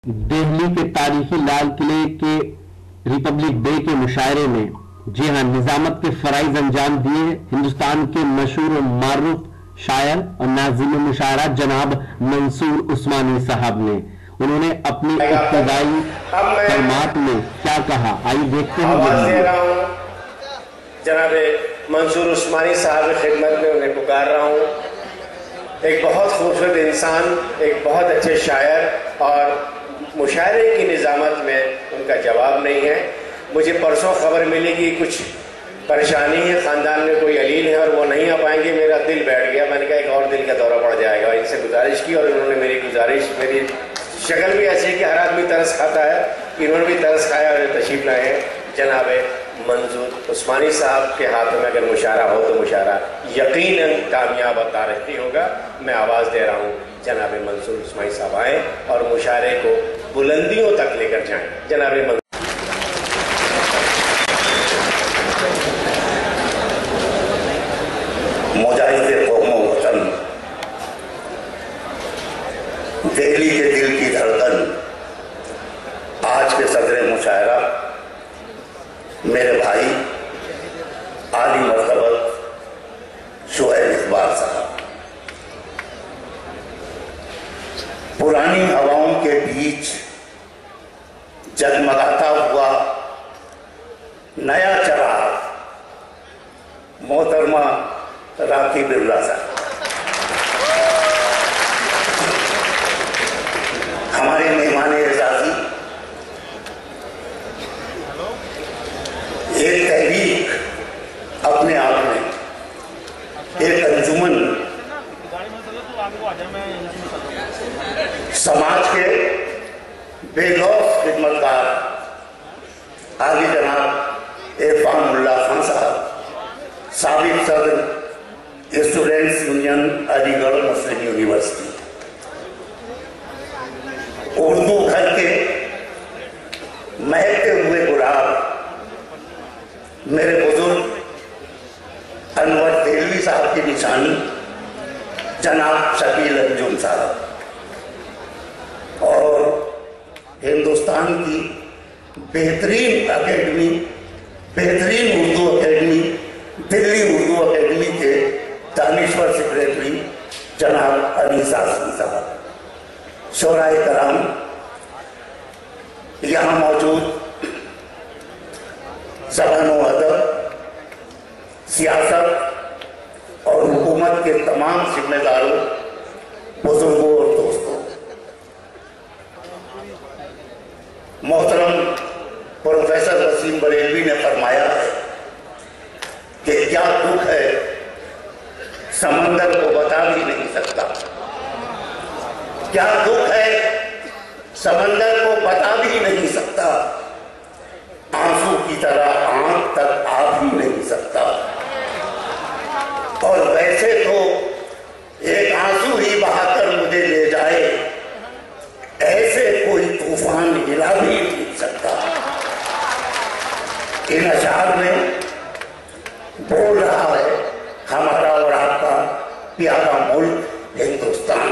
दिल्ली के तारीखी लाल किले के रिपब्लिक डे के मुशायरे में जी हाँ निजामत के फराइज अंजाम दिए हिंदुस्तान के मशहूर और मारूफ शायर और नाज़िम मुशायरा जनाब मंसूर उस्मानी साहब ने। उन्होंने अपनी इब्तिदाई कलमात में क्या कहा, आइए देखते हैं। जनाब मंसूर उस्मानी साहब की खिदमत में उन्हें पुकार रहा हूँ। एक बहुत खूबसूरत इंसान, एक बहुत अच्छे शायर और मुशायरे की निज़ामत में उनका जवाब नहीं है। मुझे परसों खबर मिली कि कुछ परेशानी है, ख़ानदान में कोई अलील है और वो नहीं आ पाएंगे। मेरा दिल बैठ गया, मैंने कहा एक और दिल का दौरा पड़ जाएगा। इनसे गुजारिश की और इन्होंने मेरी शक्ल भी ऐसी है कि हर आदमी तरस खाता है, इन्होंने भी तरस खाया और तशरीफ लाए हैं। जनाब मंसूर उस्मानी साहब के हाथों में अगर मुशायरा हो तो मुशायरा यकीनन कामयाब और तारीखी होगा। मैं आवाज़ दे रहा हूँ, जनाब मंसूर उस्मानी साहब आए और मुशायरे को बुलंदियों तक लेकर जाएं। जनाब दिल्ली के दिल की धड़कन, आज के सदर मुशायरा मेरे भाई आली मर्तबत शुएब इकबाल साहब, पुरानी हवाओं के बीच जगमगाता हुआ नया चराग मोहतरमा राखी बिरला साहब, हमारे मेहमान एजाजी, एक तहरीक अपने आप में, एक अंजुमन, समाज के बेलौस खिदमतकार आली जनाब इरफान उल्लाह खान साहब, साबिक सदर स्टूडेंट्स यूनियन अलीगढ़ मुस्लिम यूनिवर्सिटी, उर्दू घर के महकते हुए गुलाब मेरे बुजुर्ग अनवर देलवी साहब की निशानी जनाब शकील अंजुम साहब, और हिंदुस्तान की बेहतरीन अकेडमी, बेहतरीन उर्दू अकेडमी, दिल्ली उर्दू अकेडमी के दानिश्वर सेक्रेटरी जनाब अनीस आज़मी साहब, शोराए कराम, यहाँ मौजूद ज़बान व अदब, सियासत और हुकूमत के तमाम जिम्मेदारों, बुजुर्गों और दोस्तों, मोहतरम प्रोफेसर वसीम बरेलवी ने फरमाया है कि क्या दुख है समंदर को बता भी नहीं सकता, क्या दुख है समंदर को बता भी नहीं सकता, आंसू की तरह आंख तक आ भी नहीं सकता। और वैसे तो एक आंसू ही बहाकर मुझे ले जाए, ऐसे कोई तूफान हिला भी नहीं सकता। इन अशार में बोल रहा है हमारा और आपका प्यारा मुल्क हिंदुस्तान,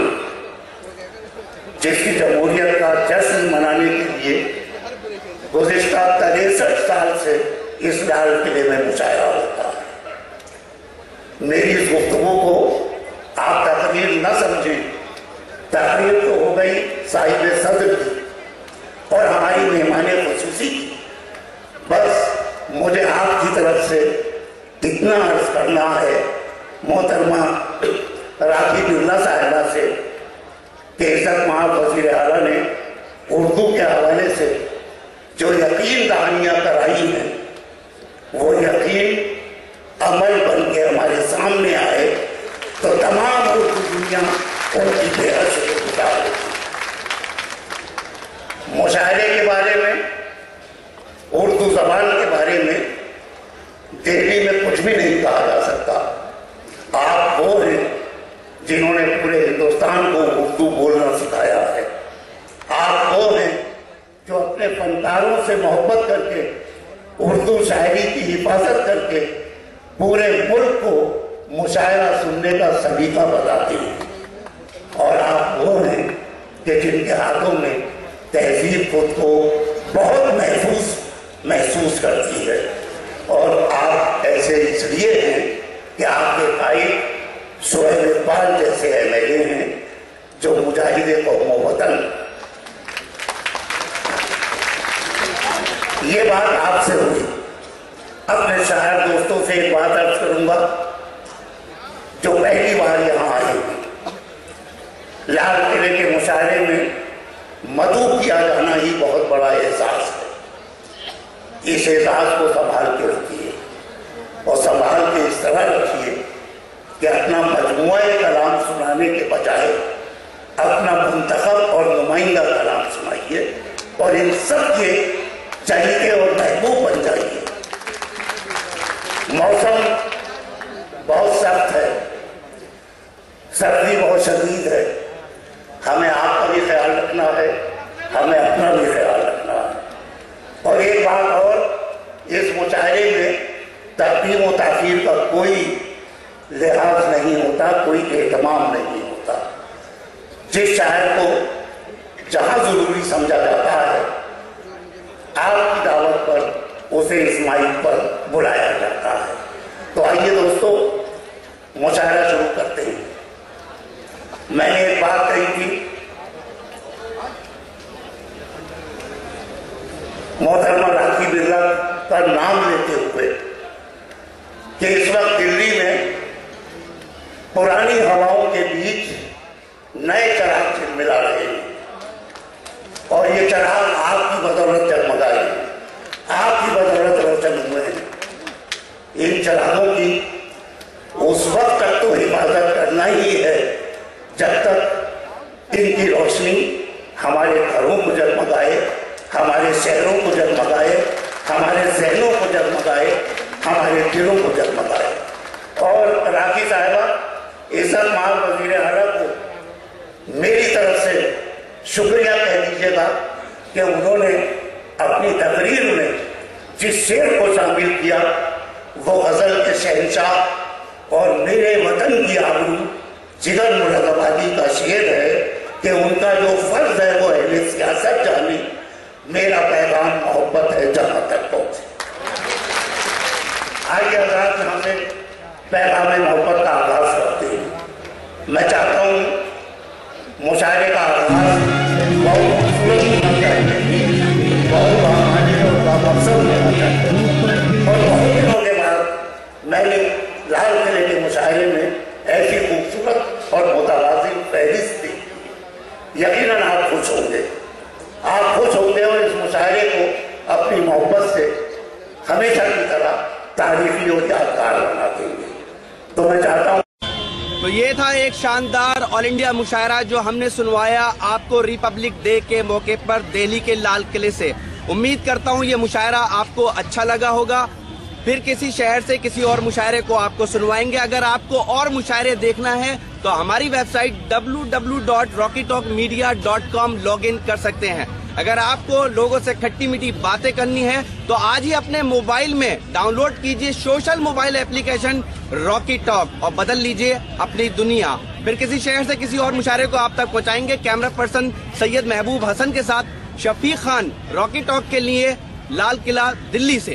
जिसकी जमहूरियत का जश्न मनाने के लिए गुज़िश्ता 63 साल से इस लाल किले में मुशायरा होता है। मेरी इस गुफ्तगू को आप तकरीर न समझें, तकरीर तो हो गई साहिब सदर की और हमारी मेहमान खुसूसी की। बस मुझे आपकी तरफ से इतना अर्ज करना है मोहतरमा राखी बिरला साहिबा से कि इज़्ज़त माब वज़ीर आला ने उर्दू के हवाले से जो यकीन दहानियाँ कराई हैं, वो यकीन अमल बन के हमारे सामने आए तो तमाम उर्दू दुनिया उनकी बेहद शुक्रगुजार होगी। मुशायरे के बारे में, उर्दू ज़बान के बारे में दिल्ली में कुछ भी नहीं कहा जा सकता। आप वो हैं जिन्होंने पूरे हिंदुस्तान को उर्दू बोलना सिखाया है। आप वो हैं जो अपने फनकारों से मोहब्बत करके, उर्दू शायरी की हिफाजत करके पूरे मुल्क को मुशायरा सुनने का सलीका बताते हैं। और आप वो हैं कि जिनके हाथों में तहजीब खुद को बहुत महसूस करती है। और आप ऐसे इसलिए हैं कि आपके कायद शोएब इकबाल जैसे MLA हैं जो मुजाहिदे कौम वतन। ये बात आपसे हुई। अपने शायर दोस्तों से एक बात अर्ज करूंगा जो पहली बार यहाँ आएंगे। लाल किले के मुशायरे में मदऊ किया जाना ही बहुत बड़ा एहसास है। इस एहसास को संभाल के रखिए और संभाल के इस तरह रखिए कि अपना मजमुआ कलाम सुनाने के बजाय अपना मुंतखब और नुमाइंदा कलाम सुनाइए और इन सब के चहीते और महबूब बन जाइए। मौसम बहुत सख्त है, सर्दी बहुत शदीद है, हमें आपका भी ख्याल रखना है, हमें अपना भी ख्याल रखना है। और एक बात और, इस मुशायरे में तक़दीम व ताख़ीर का कोई लिहाज नहीं होता, कोई एहतमाम नहीं होता। जिस शायर को जहाँ ज़रूरी समझा जाता है आपकी दावत पर उसे इस माइक पर बुलाया जाता है। तो आइए दोस्तों मुशायरा शुरू करते हैं। मैंने एक बात कही थी, मोहतरमा राखी बिरला का नाम लेते हुए, कि इस वक्त दिल्ली में पुरानी हवाओं के बीच नए चराग झिलमिला रहे हैं और ये चराग आपकी बदौलत जगमगाए, आपकी बदौलत रोशन हुए हैं। इन चरागों की उस वक्त तक तो हिफाजत करना ही है जब तक इनकी रोशनी हमारे घरों को जगमगाए, हमारे शहरों को जगमगाए, हमारे जहनों को जगमगाए, हमारे दिलों को जगमगाए। और राखी साहिबा, इज़्ज़त माल वज़ीर आला को मेरी तरफ से शुक्रिया कह दीजिएगा कि उन्होंने अपनी तकरीर में जिस शेर को शामिल किया वो गज़ल के शहंशाह और मेरे वतन की आबरू जिगर मुरादाबादी का शेर है कि उनका जो फर्ज है वो अहले सियासत जाने, मेरा पैगाम मोहब्बत है जहां तक पहुंचे। आइए हज़रात यहाँ से पैगाम मोहब्बत का आगाज करते हैं। मैं चाहता हूँ मुशायरे का आगाज बहुत खूबसूरत होना चाहिए, बहुत बामानी और बामकसद होना चाहिए। और बहुत दिनों के बाद मैंने लाल किले के मुशायरे में ऐसी खूबसूरत और मुतवाज़िन फहरिस्त दी। यकीनन आप खुश होंगे, आप खुश होंगे और इस मुशायरे को अपनी मोहब्बत से हमेशा की तरह तारीफी और यादगार बना देंगे। तो मैं चाहता हूँ। तो ये था एक शानदार ऑल इंडिया मुशायरा जो हमने सुनवाया आपको रिपब्लिक डे के मौके पर दिल्ली के लाल किले से। उम्मीद करता हूँ ये मुशायरा आपको अच्छा लगा होगा। फिर किसी शहर से किसी और मुशायरे को आपको सुनवाएंगे। अगर आपको और मुशायरे देखना है तो हमारी वेबसाइट www.rockytalkmedia.com लॉगिन कर सकते हैं। अगर आपको लोगों से खट्टी मीठी बातें करनी है तो आज ही अपने मोबाइल में डाउनलोड कीजिए social mobile application Rocky talk और बदल लीजिए अपनी दुनिया। फिर किसी शहर से किसी और मुशायरे को आप तक पहुंचाएंगे। कैमरा पर्सन सैयद महबूब हसन के साथ शफीक खान, रॉकी टॉक के लिए, लाल किला, दिल्ली से।